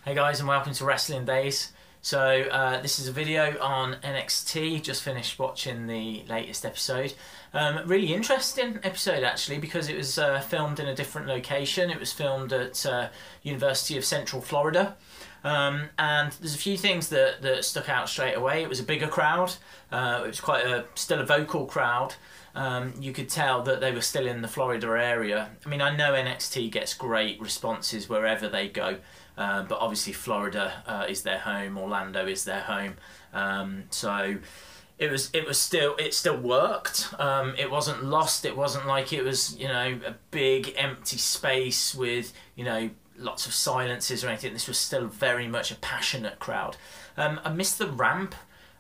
Hey guys, and welcome to Wrestling Days. So this is a video on NXT. Just finished watching the latest episode. Really interesting episode actually, because it was filmed in a different location. It was filmed at University of Central Florida. And there's a few things that stuck out straight away. It was a bigger crowd. It was still a vocal crowd. You could tell that they were still in the Florida area. I mean, I know NXT gets great responses wherever they go, but obviously Florida is their home. Orlando is their home. So it still worked. It wasn't lost. It wasn't like it was, you know, a big empty space with, you know, lots of silences or anything. This was still very much a passionate crowd. I missed the ramp.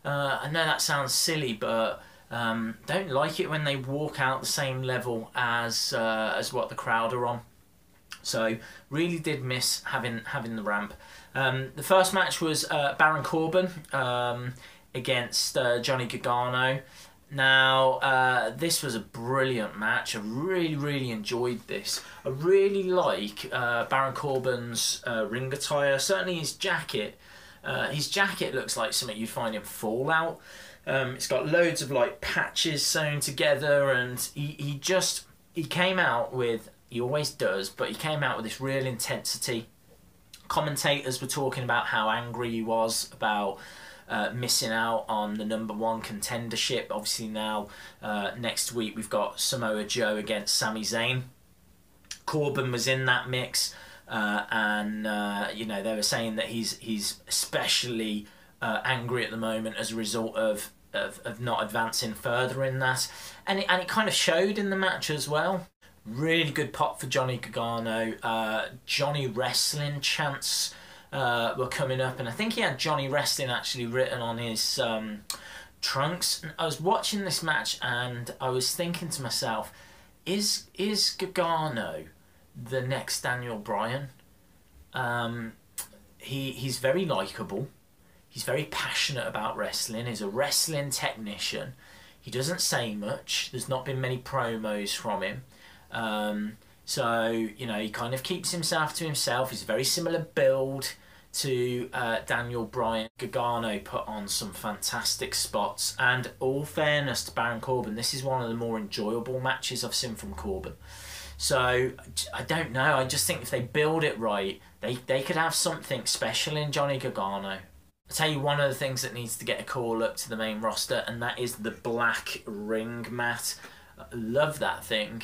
I know that sounds silly, but don't like it when they walk out the same level as what the crowd are on. So really did miss having the ramp. The first match was Baron Corbin against Johnny Gargano. Now this was a brilliant match. I really enjoyed this. I really like Baron Corbin's ring attire. Certainly his jacket. His jacket looks like something you'd find in Fallout. It's got loads of like patches sewn together, and he came out with, he always does, but he came out with this real intensity. Commentators were talking about how angry he was about missing out on the #1 contendership. Obviously now next week we've got Samoa Joe against Sami Zayn. Corbin was in that mix, and you know, they were saying that he's especially angry at the moment as a result of not advancing further in that, and it kind of showed in the match as well. Really good pop for Johnny Gargano. Johnny Wrestling chants were coming up, and I think he had Johnny Wrestling actually written on his trunks. And I was watching this match and I was thinking to myself, is Gargano the next Daniel Bryan? He's very likeable. He's very passionate about wrestling. He's a wrestling technician. He doesn't say much. There's not been many promos from him. So, you know, he kind of keeps himself to himself. He's a very similar build to Daniel Bryan. Gargano put on some fantastic spots. And all fairness to Baron Corbin, this is one of the more enjoyable matches I've seen from Corbin. So, I don't know. I just think if they build it right, they could have something special in Johnny Gargano. I'll tell you one of the things that needs to get a call up to the main roster, and that is the black ring mat. I love that thing.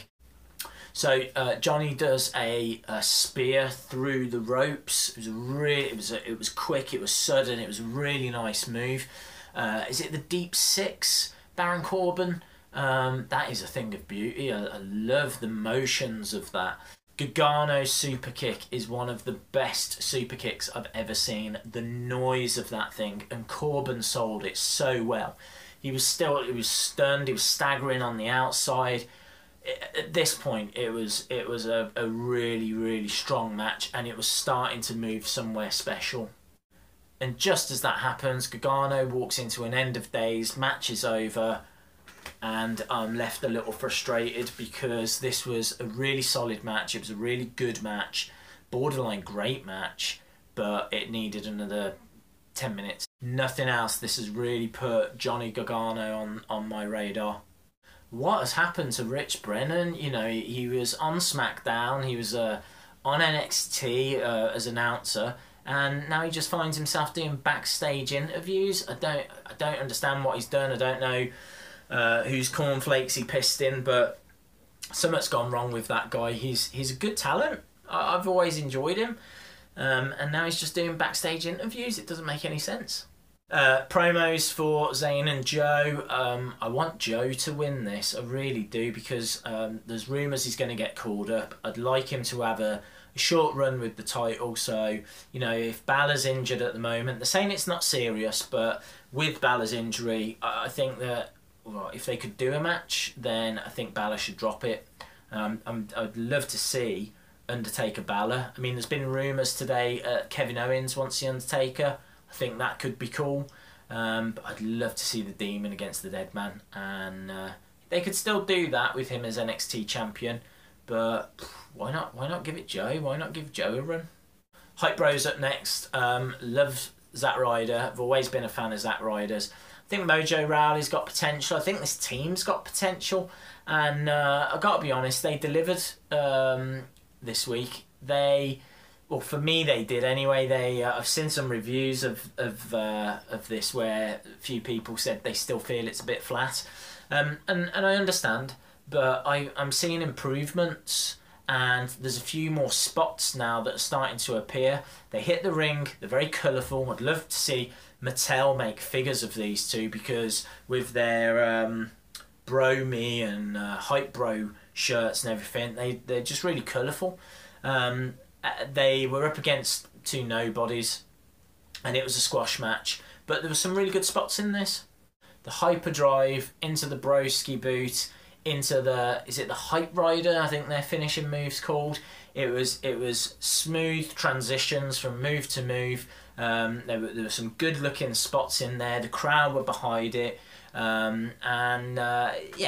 So Johnny does a spear through the ropes. It was quick, it was sudden, it was a really nice move. Is it the deep six, Baron Corbin? That is a thing of beauty. I love the motions of that. Gargano's super kick is one of the best super kicks I've ever seen. The noise of that thing, and Corbin sold it so well. He was stunned, he was staggering on the outside. At this point, it was a really strong match, and it was starting to move somewhere special. And just as that happens, Gargano walks into an end of days, match is over, and I'm left a little frustrated because this was a really solid match. It was a really good match, borderline great match, but it needed another 10 minutes. Nothing else. This has really put Johnny Gargano on my radar. What has happened to Rich Brennan? You know, he was on SmackDown, he was on NXT as announcer, and now he just finds himself doing backstage interviews. I don't understand what he's done. I don't know whose cornflakes he pissed in, but something's gone wrong with that guy. He's a good talent. I've always enjoyed him, and now he's just doing backstage interviews. It doesn't make any sense. Promos for Zayn and Joe. I want Joe to win this. I really do, because there's rumours he's going to get called up. I'd like him to have a short run with the title. So, you know, if Balor's injured at the moment, they're saying it's not serious, but with Balor's injury, I think that, well, if they could do a match, then I think Balor should drop it. I'd love to see Undertaker Balor. I mean, there's been rumours today Kevin Owens wants the Undertaker. I think that could be cool, but I'd love to see the Demon against the Dead Man, and they could still do that with him as NXT champion, but why not give it Joe? Why not give Joe a run? Hype Bros up next. Love Zack Ryder. I've always been a fan of Zack Ryder's. I think Mojo Rawley's got potential. I think this team's got potential. And I've got to be honest, they delivered this week. Well, for me, they did anyway. I've seen some reviews of this where a few people said they still feel it's a bit flat. And I understand, but I'm seeing improvements. And there's a few more spots now that are starting to appear. They hit the ring, they're very colourful. I'd love to see Mattel make figures of these two, because with their Bro Me and Hype Bro shirts and everything, they're just really colourful. They were up against two nobodies, and it was a squash match, but there were some really good spots in this. The hyperdrive into the broski boot, into the, is it the Hype Rider, I think their finishing move's called. It was smooth transitions from move to move. There were some good looking spots in there. The crowd were behind it, yeah,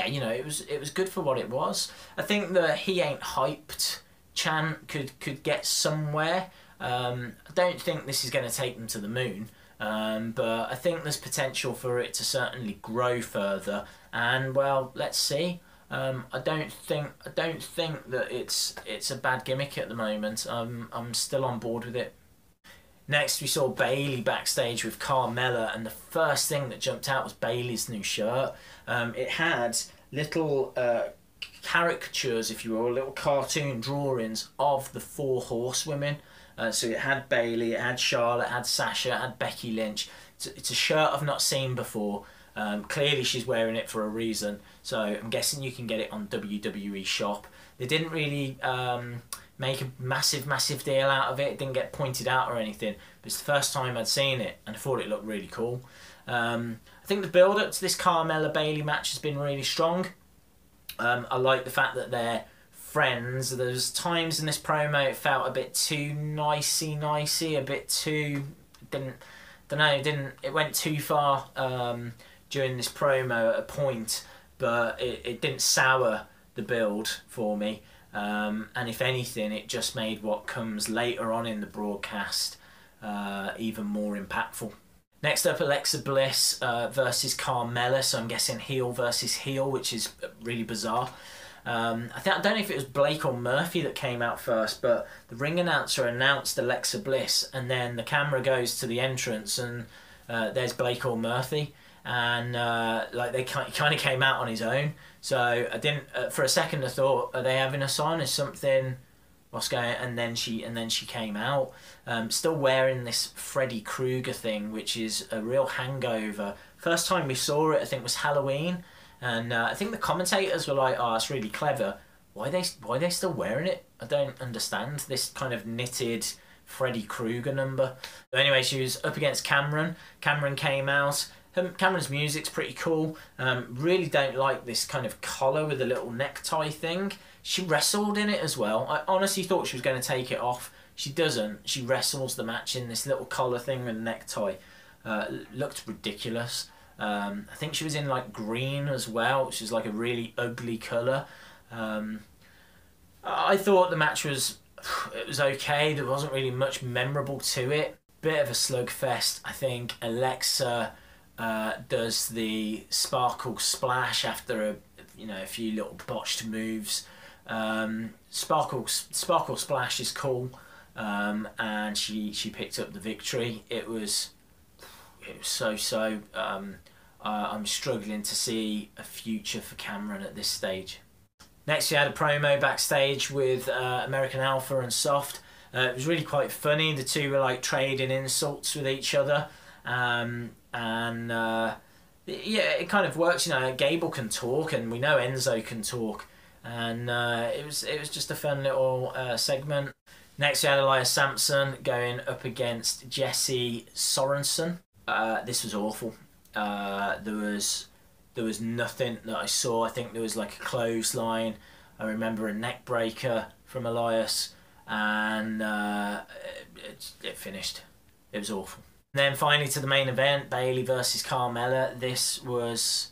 you know, it was good for what it was. I think the "he ain't hyped" chant could get somewhere. I don't think this is going to take them to the moon, but I think there's potential for it to certainly grow further. And well, let's see. I don't think that it's a bad gimmick at the moment. I'm still on board with it. Next, we saw Bayley backstage with Carmella, and the first thing that jumped out was Bayley's new shirt. It had little caricatures, if you will, little cartoon drawings of the 4 horsewomen. So it had Bayley, it had Charlotte, it had Sasha, it had Becky Lynch. It's a shirt I've not seen before. Clearly she's wearing it for a reason, so I'm guessing you can get it on WWE Shop. They didn't really make a massive deal out of it. It didn't get pointed out or anything, but it's the first time I'd seen it, and I thought it looked really cool. I think the build-up to this Carmella-Bayley match has been really strong. I like the fact that they're friends. There's times in this promo it felt a bit too nicey, a bit too, it went too far during this promo at a point, but it didn't sour the build for me. And if anything, it just made what comes later on in the broadcast even more impactful. Next up, Alexa Bliss versus Carmella, so I'm guessing heel versus heel, which is really bizarre. I don't know if it was Blake or Murphy that came out first, but the ring announcer announced Alexa Bliss, and then the camera goes to the entrance, and there's Blake or Murphy, and like they kind of came out on his own. So I didn't. For a second, I thought, are they having us on? Is something? What's going? And then she came out, still wearing this Freddy Krueger thing, which is a real hangover. First time we saw it, I think, was Halloween. And I think the commentators were like, "Oh, it's really clever. Why are they still wearing it? I don't understand this kind of knitted Freddy Krueger number." But anyway, she was up against Cameron. Cameron came out. Cameron's music's pretty cool. Really don't like this kind of collar with a little necktie thing. She wrestled in it as well. I honestly thought she was going to take it off. She doesn't. She wrestles the match in this little collar thing with a necktie. Looked ridiculous. I think she was in like green as well, which is like a really ugly colour. I thought the match was okay. There wasn't really much memorable to it. Bit of a slugfest. I think Alexa does the sparkle splash after a few little botched moves. Sparkle splash is cool, and she picked up the victory. It was so. I'm struggling to see a future for Cameron at this stage. Next, we had a promo backstage with American Alpha and Soft. It was really quite funny. The two were like trading insults with each other, and yeah, it kind of works. You know, Gable can talk, and we know Enzo can talk, and it was just a fun little segment. Next, we had Elias Sampson going up against Jesse Sorensen. This was awful. There was nothing that I saw. I think there was like a clothesline. I remember a neck breaker from Elias, and it finished. It was awful. And then finally to the main event, Bayley versus Carmella. This was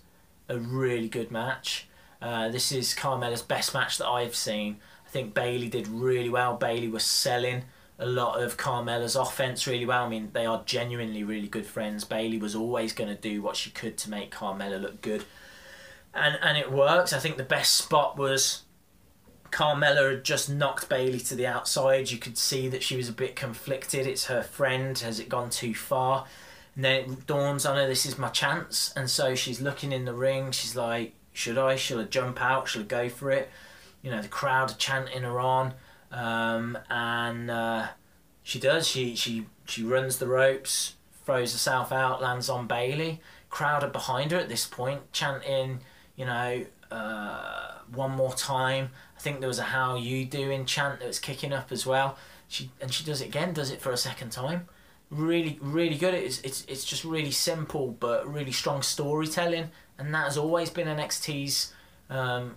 a really good match. This is Carmella's best match that I've seen. I think Bayley did really well. Bayley was selling a lot of Carmella's offense really well. I mean, they are genuinely really good friends. Bayley was always going to do what she could to make Carmella look good. And it works. I think the best spot was Carmella had just knocked Bayley to the outside. You could see that she was a bit conflicted. It's her friend. Has it gone too far? And then it dawns on her, this is my chance. And so she's looking in the ring. She's like, should I? Should I jump out? Should I go for it? You know, the crowd are chanting her on. She does. She runs the ropes, throws herself out, lands on Bayley. Crowd are behind her at this point, chanting, you know, one more time. I think there was a "How you doing" chant that was kicking up as well. She does it again, does it for a second time. Really, really good. It's just really simple but really strong storytelling, and that has always been NXT's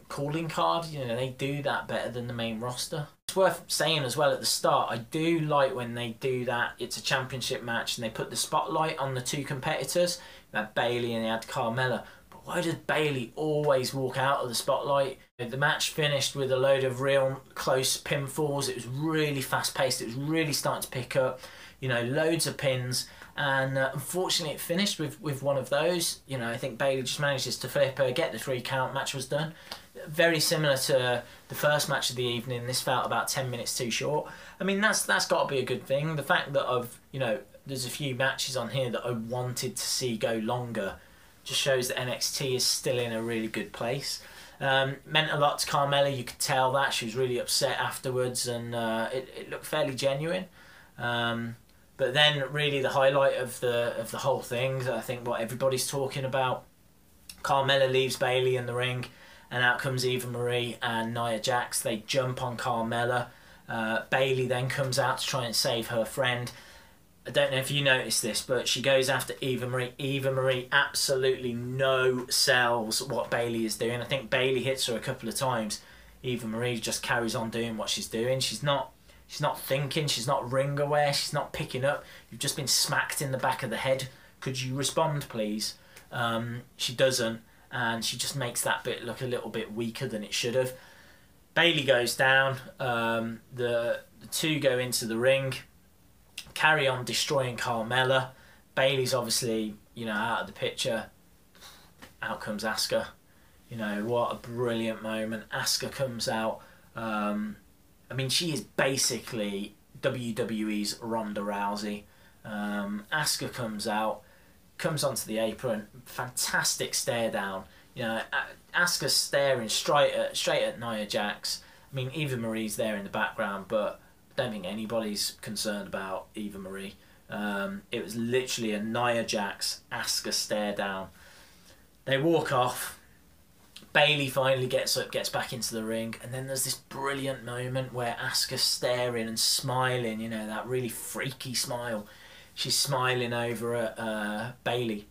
calling card. You know, they do that better than the main roster. It's worth saying as well at the start, I do like when they do that. It's a championship match and they put the spotlight on the two competitors. You had Bayley and they had Carmella. But why did Bayley always walk out of the spotlight? The match finished with a load of real close pinfalls. It was really fast paced. It was really starting to pick up. You know, loads of pins. And unfortunately it finished with one of those. You know, I think Bayley just manages to flip her, get the 3 count, match was done. Very similar to the first match of the evening. This felt about 10 minutes too short. I mean, that's got to be a good thing. The fact that there's a few matches on here that I wanted to see go longer just shows that NXT is still in a really good place. Meant a lot to Carmella, you could tell that. She was really upset afterwards, and it looked fairly genuine. But then really the highlight of the whole thing, I think what everybody's talking about, Carmella leaves Bayley in the ring and out comes Eva Marie and Nia Jax. They jump on Carmella. Bayley then comes out to try and save her friend. I don't know if you noticed this, but she goes after Eva Marie. Eva Marie absolutely no sells what Bayley is doing. I think Bayley hits her a couple of times. Eva Marie just carries on doing what she's doing. She's not thinking, she's not ring aware, she's not picking up. You've just been smacked in the back of the head. Could you respond, please? She doesn't, and she just makes that bit look a little bit weaker than it should have. Bayley goes down. The two go into the ring, carry on destroying Carmella. Bayley's obviously, you know, out of the picture. Out comes Asuka. You know, what a brilliant moment. Asuka comes out. I mean, she is basically WWE's Ronda Rousey. Asuka comes out, comes onto the apron, fantastic stare down. You know, Asuka's staring straight at Nia Jax. I mean, Eva Marie's there in the background, but I don't think anybody's concerned about Eva Marie. It was literally a Nia Jax Asuka stare down. They walk off. Bayley finally gets up, gets back into the ring, and then there's this brilliant moment where Asuka's staring and smiling, you know, that really freaky smile. She's smiling over at Bayley.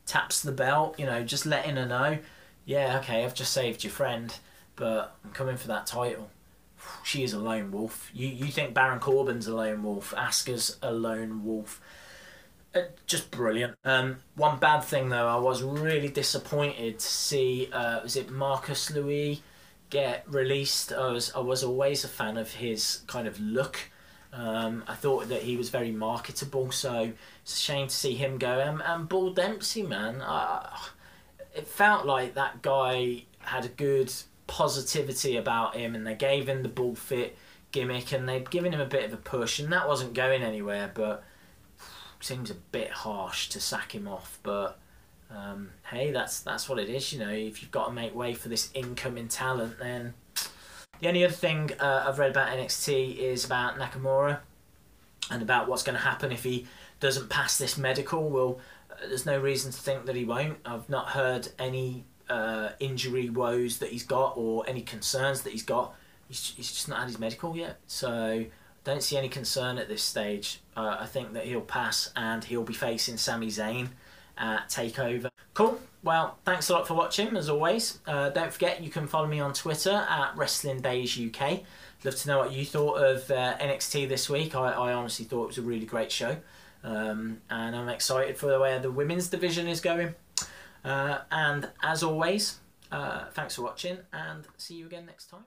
Taps the belt, you know, just letting her know, yeah, okay, I've just saved your friend, but I'm coming for that title. She is a lone wolf. You think Baron Corbin's a lone wolf, Asuka's a lone wolf. Just brilliant. One bad thing though, I was really disappointed to see was it Marcus Louis get released. I was always a fan of his kind of look. I thought that he was very marketable, so it's a shame to see him go. And Bull Dempsey, man, it felt like that guy had a good positivity about him, and they gave him the Bull Fit gimmick, and they'd given him a bit of a push, and that wasn't going anywhere. But seems a bit harsh to sack him off, but hey, that's what it is, you know. If you've got to make way for this incoming talent, then... The only other thing I've read about NXT is about Nakamura and about what's going to happen if he doesn't pass this medical. Well, there's no reason to think that he won't. I've not heard any injury woes that he's got or any concerns that he's got. He's just not had his medical yet, so don't see any concern at this stage. I think that he'll pass and he'll be facing Sami Zayn at TakeOver. Cool. Well, thanks a lot for watching, as always. Don't forget, you can follow me on Twitter at Wrestling Days UK. Love to know what you thought of NXT this week. I honestly thought it was a really great show. And I'm excited for where the women's division is going. And as always, thanks for watching, and see you again next time.